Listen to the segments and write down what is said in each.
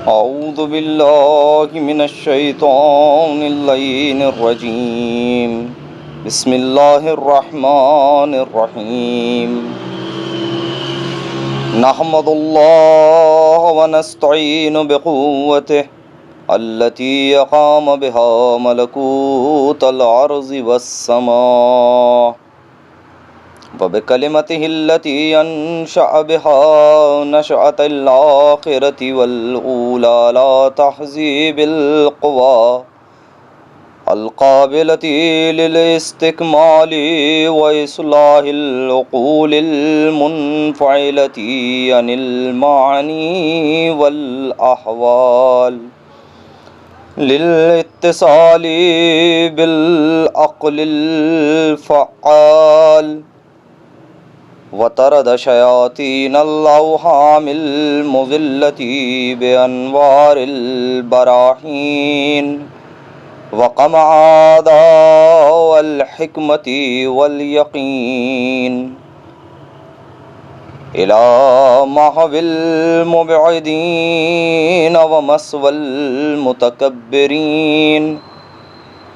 أعوذ بالله من الشيطان اللعين الرجيم. بسم الله الرحمن الرحيم. نحمد الله ونستعين بقوته التي أقام بها ملكوت الأرض والسماء وبكلمته التي أنشأ بها نشأة الآخرة والأولى لا تحظي بالقوى القابلة للاستكمال وإصلاح العقول المنفعلة عن المعاني والأحوال للاتصال بالعقل الفعال وطرد شياطين الأوهام المضلة بأنوار البراهين وقمع أعداء الحكمة واليقين إلى محو المبعدين ومسوى المتكبرين.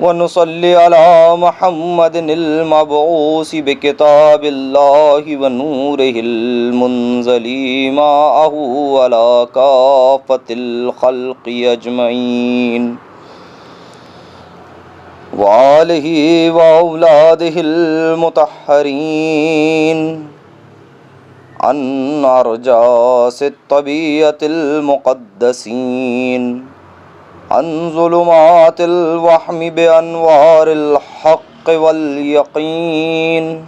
ونصلي على محمد المبعوث بكتاب الله ونوره المنزل معه على كافة الخلق أجمعين وآله وأولاده المطهرين عن أرجاس الطبيعة المقدسين عن ظلمات الوهم بأنوار الحق واليقين.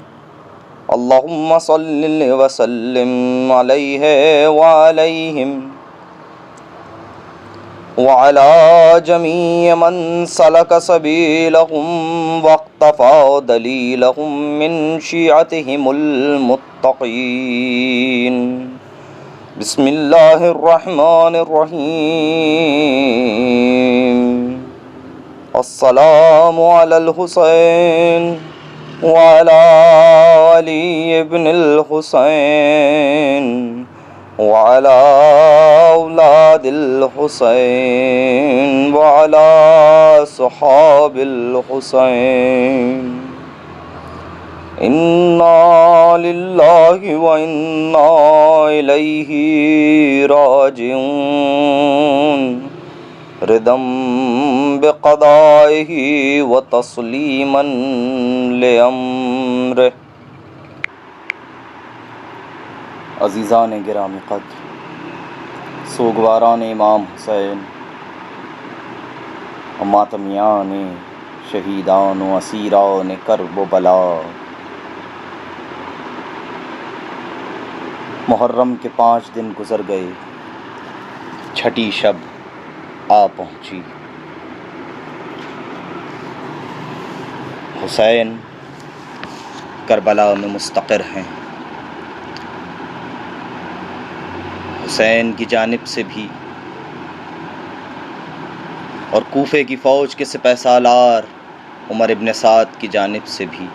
اللهم صل وسلم عليه وعليهم وعلى جميع من سلك سبيلهم واقتفى دليلهم من شيعتهم المتقين. بسم الله الرحمن الرحيم. السلام على الحسين وعلى علي بن الحسين وعلى أولاد الحسين وعلى صحاب الحسين. إنا لله وإنا إليه راجعون رضا بقضائه وتسليما لأمره. عزیزان گرامی قدر، سوگواران امام حسین و ماتمیان شہیدان و اسیران کرب و بلا، محرم کے 5 دن گزر گئے، چھٹی شب آ پہنچی۔ حسین کربلا میں مستقر ہیں۔ حسین کی جانب سے بھی اور کوفے کی فوج کے سپہ سالار عمر ابن سعد کی جانب سے بھی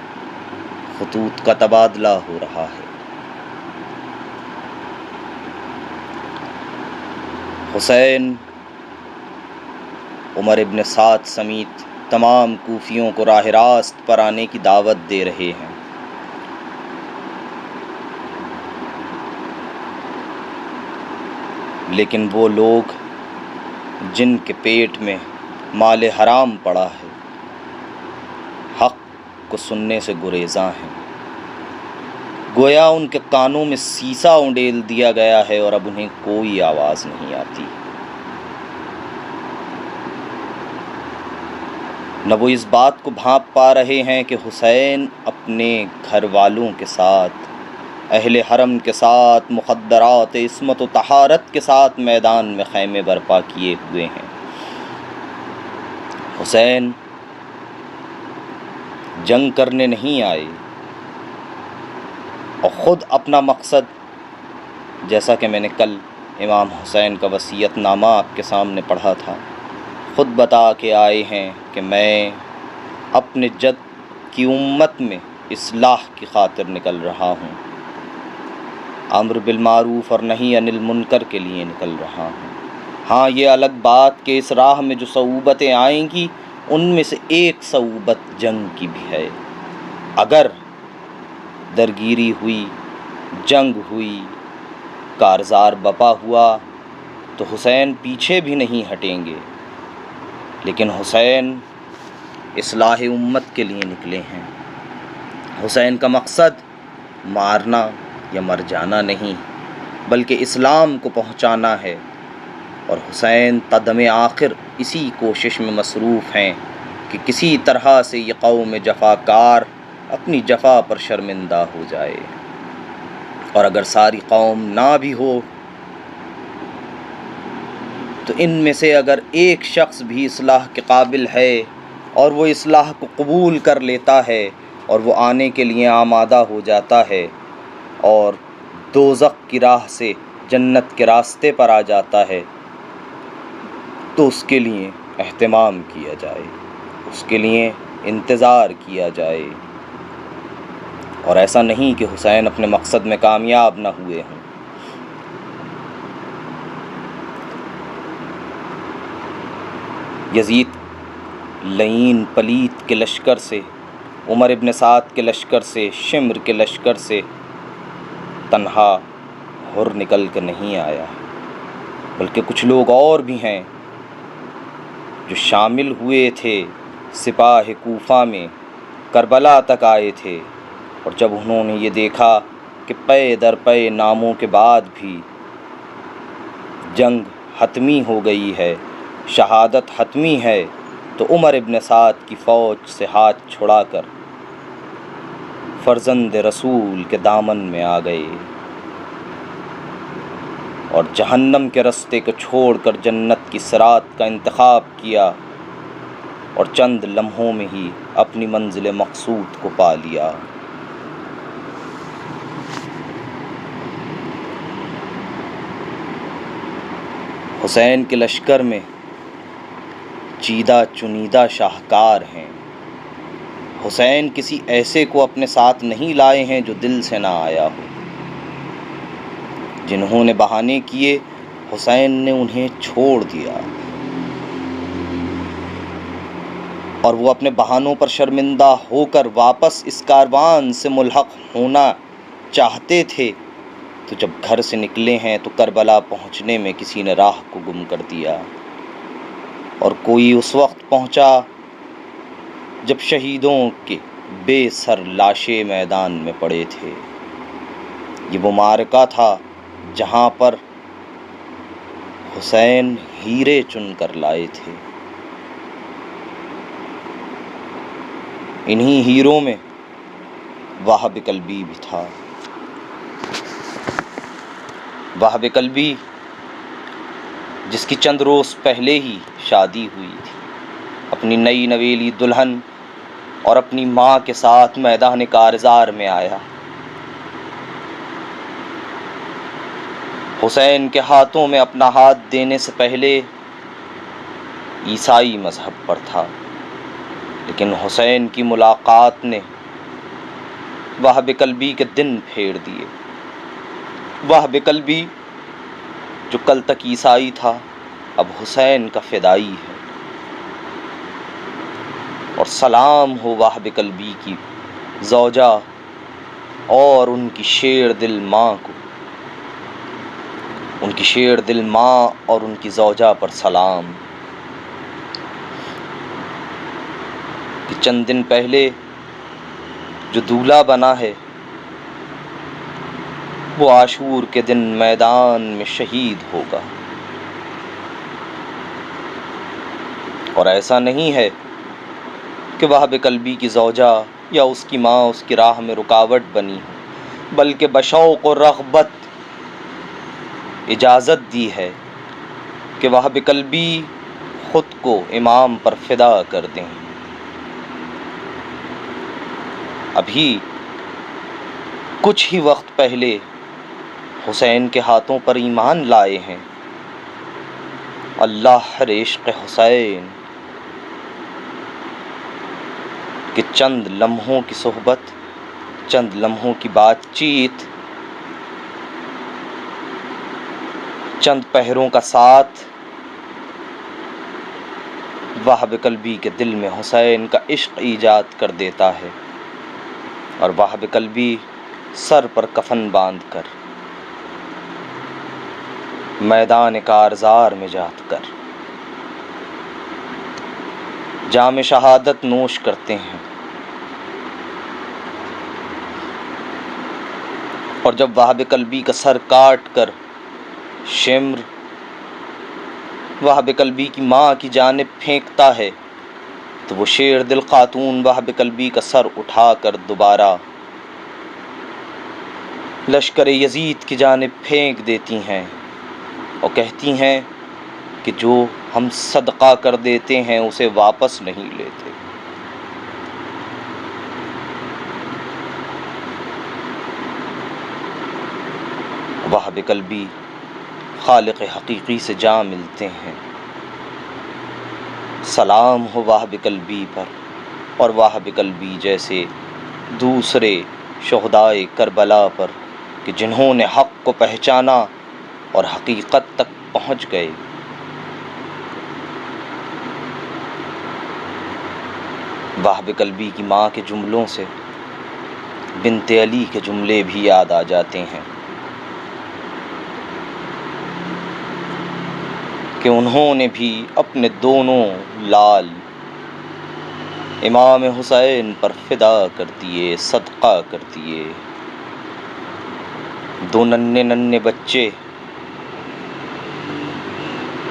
خطوط کا تبادلہ ہو رہا ہے۔ حسین عمر ابن سعد سمیت تمام کوفیوں کو راہ راست پر آنے کی دعوت دے رہے ہیں۔ لیکن وہ لوگ جن کے پیٹ میں مال حرام پڑا ہے حق کو سننے سے گریزاں ہیں، گویا ان کے کانوں میں سیسا اونڈیل دیا گیا ہے اور اب انہیں کوئی آواز نہیں آتی۔ نہ وہ اس بات کو بھانپ پا رہے ہیں کہ حسین اپنے گھر والوں کے ساتھ، اہل حرم کے ساتھ، مخدرات عصمت و طہارت کے ساتھ میدان میں خیمے برپا کیے ہوئے ہیں۔ حسین جنگ کرنے نہیں آئے اور خود اپنا مقصد، جیسا کہ میں نے کل امام حسین کا وصیت نامہ آپ کے سامنے پڑھا تھا، خود بتا کے آئے ہیں کہ میں اپنے جد کی امت میں اصلاح کی خاطر نکل رہا ہوں، امر بالمعروف اور نہی عن المنکر کے لیے نکل رہا ہوں۔ ہاں یہ الگ بات کہ اس راہ میں جو صعوبتیں آئیں گی ان میں سے ایک صعوبت جنگ کی بھی ہے۔ اگر درگیری ہوئی، جنگ ہوئی، کارزار بپا ہوا تو حسین پیچھے بھی نہیں ہٹیں گے، لیکن حسین اصلاح امت کے لیے نکلے ہیں۔ حسین کا مقصد مارنا یا مر جانا نہیں بلکہ اسلام کو پہنچانا ہے، اور حسین قدم آخر اسی کوشش میں مصروف ہیں کہ کسی طرح سے یہ قوم جفاکار اپنی جفا پر شرمندہ ہو جائے، اور اگر ساری قوم نہ بھی ہو تو ان میں سے اگر ایک شخص بھی اصلاح کے قابل ہے اور وہ اصلاح کو قبول کر لیتا ہے اور وہ آنے کے لیے آمادہ ہو جاتا ہے اور دوزخ کی راہ سے جنت کے راستے پر آ جاتا ہے تو اس کے لیے اہتمام کیا جائے، اس کے لیے انتظار کیا جائے، اور ایسا نہیں کہ حسین اپنے مقصد میں کامیاب نہ ہوئے ہوں۔ یزید لعین پلیت کے لشکر سے، عمر ابن سعد کے لشکر سے، شمر کے لشکر سے تنہا حر نکل کر نہیں آیا، بلکہ کچھ لوگ اور بھی ہیں جو شامل ہوئے تھے سپاہ کوفہ میں، کربلا تک آئے تھے، اور جب انہوں نے یہ دیکھا کہ پے در پے ناموں کے بعد بھی جنگ حتمی ہو گئی ہے، شہادت حتمی ہے، تو عمر ابن سعد کی فوج سے ہاتھ چھڑا کر فرزند رسول کے دامن میں آ گئے اور جہنم کے رستے کو چھوڑ کر جنت کی صراط کا انتخاب کیا، اور چند لمحوں میں ہی اپنی منزل مقصود کو پا لیا۔ حسین کے لشکر میں چیدہ چنیدہ شاہکار ہیں۔ حسین کسی ایسے کو اپنے ساتھ نہیں لائے ہیں جو دل سے نہ آیا ہو۔ جنہوں نے بہانے کیے حسین نے انہیں چھوڑ دیا، اور وہ اپنے بہانوں پر شرمندہ ہو کر واپس اس کاروان سے ملحق ہونا چاہتے تھے، تو جب گھر سے نکلے ہیں تو کربلا پہنچنے میں کسی نے راہ کو گم کر دیا، اور کوئی اس وقت پہنچا جب شہیدوں کے بے سر لاشیں میدان میں پڑے تھے۔ یہ وہ معرکہ تھا جہاں پر حسین ہیرے چن کر لائے تھے۔ انہی ہیروں میں وہب قلبی بھی تھا۔ وہب قلبی جس کی چند روز پہلے ہی شادی ہوئی تھی، اپنی نئی نویلی دلہن اور اپنی ماں کے ساتھ میدان کارزار میں آیا۔ حسین کے ہاتھوں میں اپنا ہاتھ دینے سے پہلے عیسائی مذہب پر تھا، لیکن حسین کی ملاقات نے وہب قلبی کے دن پھیر دیے۔ وہب قلبی جو کل تک عیسائی تھا اب حسین کا فدائی ہے، اور سلام ہو وہب قلبی کی زوجہ اور ان کی شیر دل ماں کو، ان کی شیر دل ماں اور ان کی زوجہ پر سلام کہ چند دن پہلے جو دولہا بنا ہے وہ عاشور کے دن میدان میں شہید ہوگا۔ اور ایسا نہیں ہے کہ وہب قلبی کی زوجہ یا اس کی ماں اس کی راہ میں رکاوٹ بنی، بلکہ بشوق و رغبت اجازت دی ہے کہ وہب قلبی خود کو امام پر فدا کر دیں۔ ابھی کچھ ہی وقت پہلے حسین کے ہاتھوں پر ایمان لائے ہیں۔ اللہ عشق حسین کہ چند لمحوں کی صحبت، چند لمحوں کی بات چیت، چند پہروں کا ساتھ وہب قلبی کے دل میں حسین کا عشق ایجاد کر دیتا ہے، اور وہب قلبی سر پر کفن باندھ کر میدان کارزار میں جات کر جام شہادت نوش کرتے ہیں، اور جب وہب قلبی کا سر کاٹ کر شمر وہب قلبی کی ماں کی جانب پھینکتا ہے تو وہ شیر دل خاتون وہب قلبی کا سر اٹھا کر دوبارہ لشکر یزید کی جانب پھینک دیتی ہیں اور کہتی ہیں کہ جو ہم صدقہ کر دیتے ہیں اسے واپس نہیں لیتے۔ وہب قلبی خالق حقیقی سے جا ملتے ہیں۔ سلام ہو وہب قلبی پر اور وہب قلبی جیسے دوسرے شہدائے کربلا پر کہ جنہوں نے حق کو پہچانا اور حقیقت تک پہنچ گئے۔ وہب قلبی کی ماں کے جملوں سے بنت علی کے جملے بھی یاد آ جاتے ہیں کہ انہوں نے بھی اپنے دونوں لال امام حسین پر فدا کر دیے، صدقہ کر دیے۔ دو ننھے ننھے بچے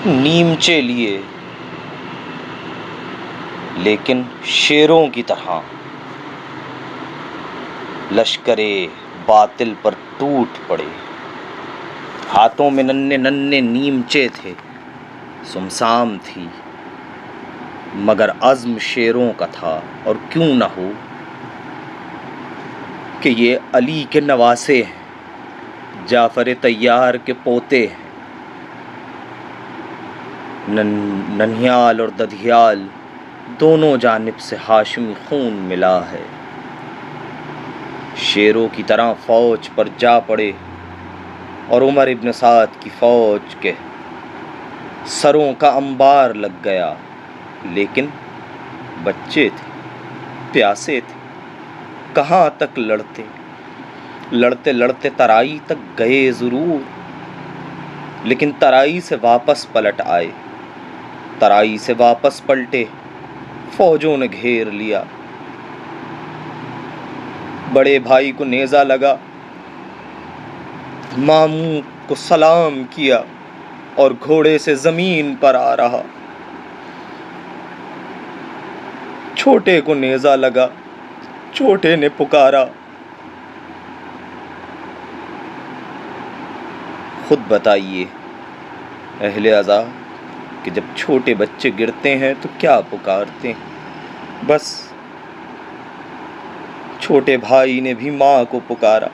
نیمچے لیے، لیکن شیروں کی طرح لشکر باطل پر ٹوٹ پڑے۔ ہاتھوں میں ننھے ننھے نیمچے تھے، سمسام تھی، مگر عزم شیروں کا تھا۔ اور کیوں نہ ہو کہ یہ علی کے نواسے ہیں، جعفر طیار کے پوتے ہیں، ننھیال اور ددھیال دونوں جانب سے ہاشمی خون ملا ہے۔ شیروں کی طرح فوج پر جا پڑے اور عمر ابن سعد کی فوج کے سروں کا انبار لگ گیا، لیکن بچے تھے، پیاسے تھے، کہاں تک لڑتے لڑتے ترائی تک گئے ضرور، لیکن ترائی سے واپس پلٹ آئے۔ ترائی سے واپس پلٹے، فوجوں نے گھیر لیا، بڑے بھائی کو نیزہ لگا، ماموں کو سلام کیا اور گھوڑے سے زمین پر آ رہا۔ چھوٹے کو نیزہ لگا، چھوٹے نے پکارا۔ خود بتائیے اہل عزا کہ جب چھوٹے بچے گرتے ہیں تو کیا پکارتے ہیں؟ بس چھوٹے بھائی نے بھی ماں کو پکارا۔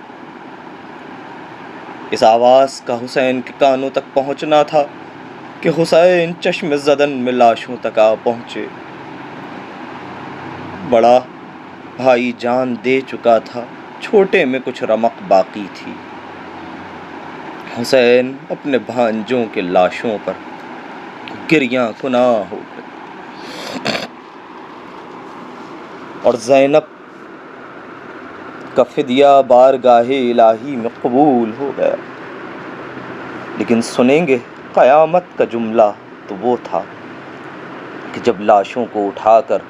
اس آواز کا حسین کے کانوں تک پہنچنا تھا کہ حسین چشم زدن میں لاشوں تک آ پہنچے۔ بڑا بھائی جان دے چکا تھا، چھوٹے میں کچھ رمق باقی تھی۔ حسین اپنے بھانجوں کے لاشوں پر گریاں کناں ہو گئے، اور زینب کا فدیہ بارگاہ الہی میں قبول ہو گیا۔ لیکن سنیں گے قیامت کا جملہ تو وہ تھا کہ جب لاشوں کو اٹھا کر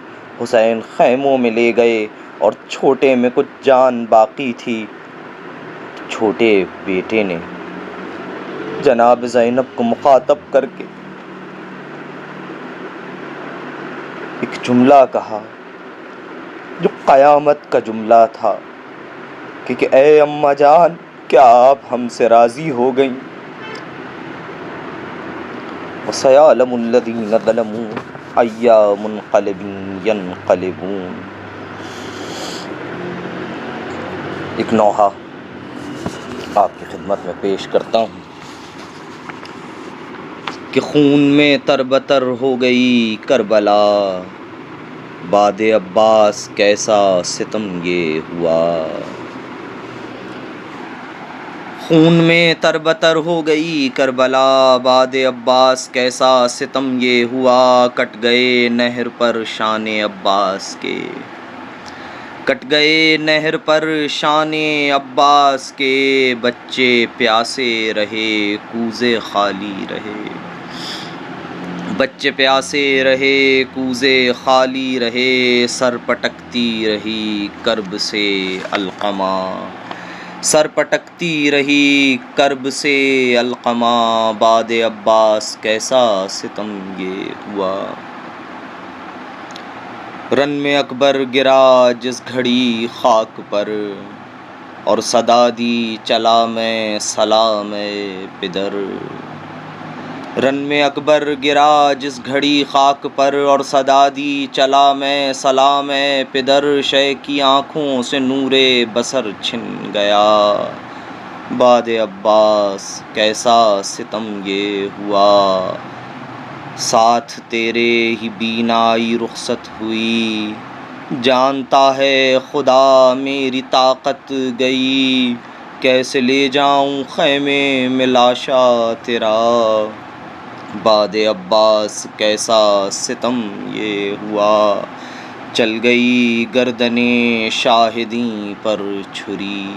حسین خیموں میں لے گئے اور چھوٹے میں کچھ جان باقی تھی، چھوٹے بیٹے نے جناب زینب کو مخاطب کر کے ایک جملہ کہا جو قیامت کا جملہ تھا کہ اے اماں جان، کیا آپ ہم سے راضی ہو گئیں؟ وَسَيَعْلَمُ الَّذِينَ ظَلَمُوا أَيَّ مُنْقَلِبٍ يَنْقَلِبُونَ۔ ایک نوحہ آپ کی خدمت میں پیش کرتا ہوں کہ خون میں تربتر ہو گئی کربلا، بعد عباس کیسا ستم یہ ہوا۔ خون میں تربتر ہو گئی کربلا، باد عباس کیسا ستم یہ ہوا، کٹ گئے نہر پر شان عباس کے، کٹ گئے نہر پر شان عباس کے، بچے پیاسے رہے کوزے خالی رہے، بچے پیاسے رہے کوزے خالی رہے، سر پٹکتی رہی کرب سے القمہ، سر پٹکتی رہی کرب سے القمہ، باد عباس کیسا ستم یہ ہوا، رن میں اکبر گرا جس گھڑی خاک پر، اور صدا دی چلا میں سلام پدر، رن میں اکبر گرا جس گھڑی خاک پر، اور صدا دی چلا میں سلام پدر، شے کی آنکھوں سے نور بصر چھن گیا، باد عباس کیسا ستم یہ ہوا، ساتھ تیرے ہی بینائی رخصت ہوئی، جانتا ہے خدا میری طاقت گئی، کیسے لے جاؤں خیمے میں لاشا تیرا، باد عباس کیسا ستم یہ ہوا، چل گئی گردنیں شاہدیں پر چھری،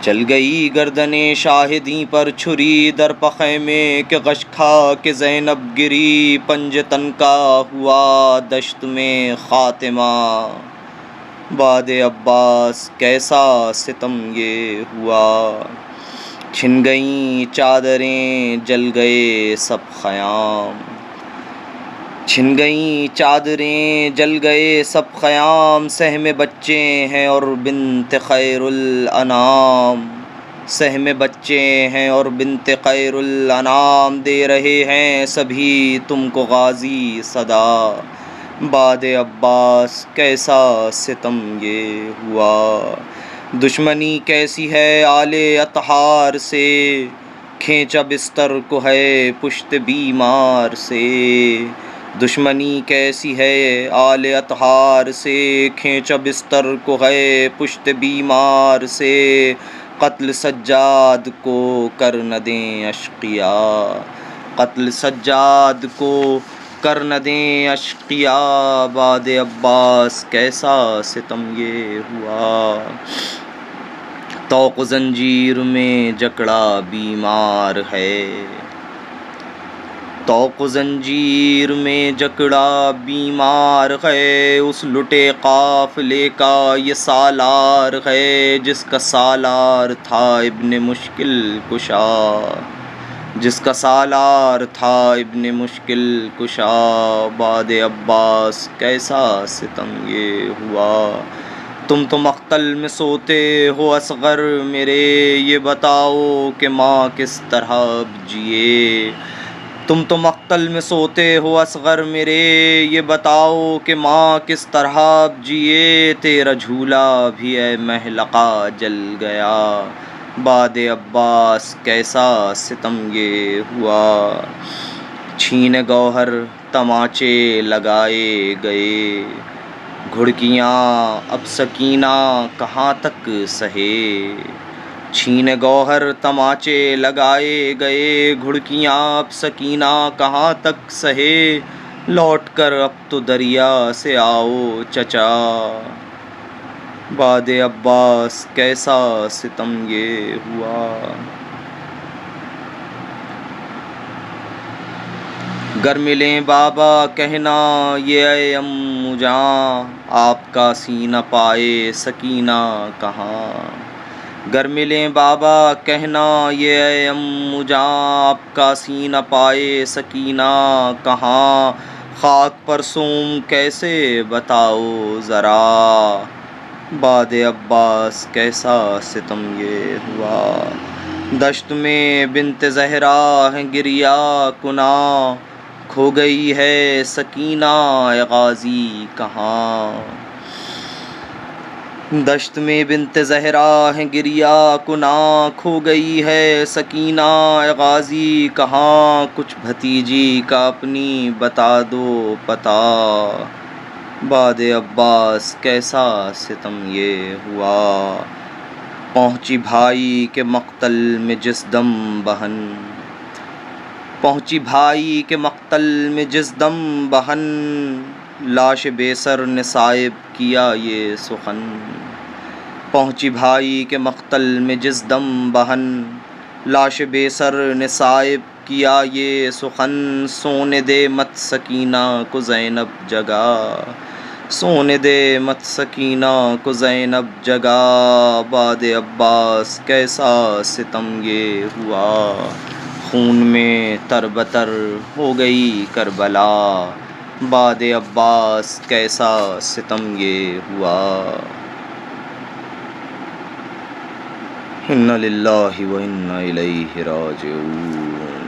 چل گئی گردنیں شاہدیں پر چھری، در پخیمے کے غش کھا کے زینب گری، پنج تن کا ہوا دشت میں خاتمہ، باد عباس کیسا ستم یہ ہوا، چھن گئیں چادریں جل گئے سب خیام، چھن گئیں چادریں جل گئے سب خیام، سہم بچے ہیں اور بنت خیر الانام، سہم بچے ہیں اور بنت خیر الانام، دے رہے ہیں سبھی تم کو غازی صدا، باد عباس کیسا ستم یہ ہوا، دشمنی کیسی ہے آل اطہار سے، کھینچا بستر کو ہے پشت بیمار سے، دشمنی کیسی ہے آل اطہار سے، کھینچا بستر کو ہے پشت بیمار سے، قتل سجاد کو کر نہ دیں اشقیاء، قتل سجاد کو کر نہ دیں اشقیاء، باد عباس کیسا ستم یہ ہوا، طوق زنجیر میں جکڑا بیمار ہے، طوق زنجیر میں جکڑا بیمار ہے، اس لٹے قافلے کا یہ سالار ہے، جس کا سالار تھا ابن مشکل کشا، جس کا سالار تھا ابن مشکل کشا، باد عباس کیسا ستم یہ ہوا، تم تو مقتل میں سوتے ہو اصغر میرے، یہ بتاؤ کہ ماں کس طرح اب جیے، تم تو مقتل میں سوتے ہو اصغر میرے، یہ بتاؤ کہ ماں کس طرح اب جیے، تیرا جھولا بھی اے محلقہ جل گیا، باد عباس کیسا ستم یہ ہوا، چھین گوہر تماچے لگائے گئے، گھڑکیاں اب سکینہ کہاں تک سہے، چھین گوہر تماچے لگائے گئے، گھڑکیاں اب سکینہ کہاں تک سہے، لوٹ کر اب تو دریا سے آؤ چچا، باد عباس کیسا ستم یہ ہوا، گر ملیں بابا کہنا یہ اے امو جاں، آپ کا سینہ پائے سکینہ کہاں، گر ملیں بابا کہنا یہ اے امو جاں، آپ کا سینہ پائے سکینہ کہاں، خاک پر سوم کیسے بتاؤ ذرا، باد عباس کیسا ستم یہ ہوا، دشت میں بنت زہرا ہے گریہ کناں، کھو گئی ہے سکینہ اے غازی کہاں، دشت میں بنت زہرا ہے گریہ کناں، کھو گئی ہے سکینہ اے غازی کہاں، کچھ بھتیجی کا اپنی بتا دو پتہ، باد عباس کیسا ستم یہ ہوا، پہنچی بھائی کے مقتل میں جس دم بہن، پہنچی بھائی کے مقتل میں جس دم بہن، لاش بے سر نے صائب کیا یہ سخن، پہنچی بھائی کے مقتل میں جس دم بہن، لاش بے سر نے صائب کیا یہ سخن، سونے دے مت سکینہ کو زینب جگا، سونے دے مت سکینہ کو زینب جگا، بعد عباس کیسا ستم یہ ہوا، خون میں تر بتر ہو گئی کربلا، بعد عباس کیسا ستم یہ ہوا۔ انا للہ و انا الیہ راجعون۔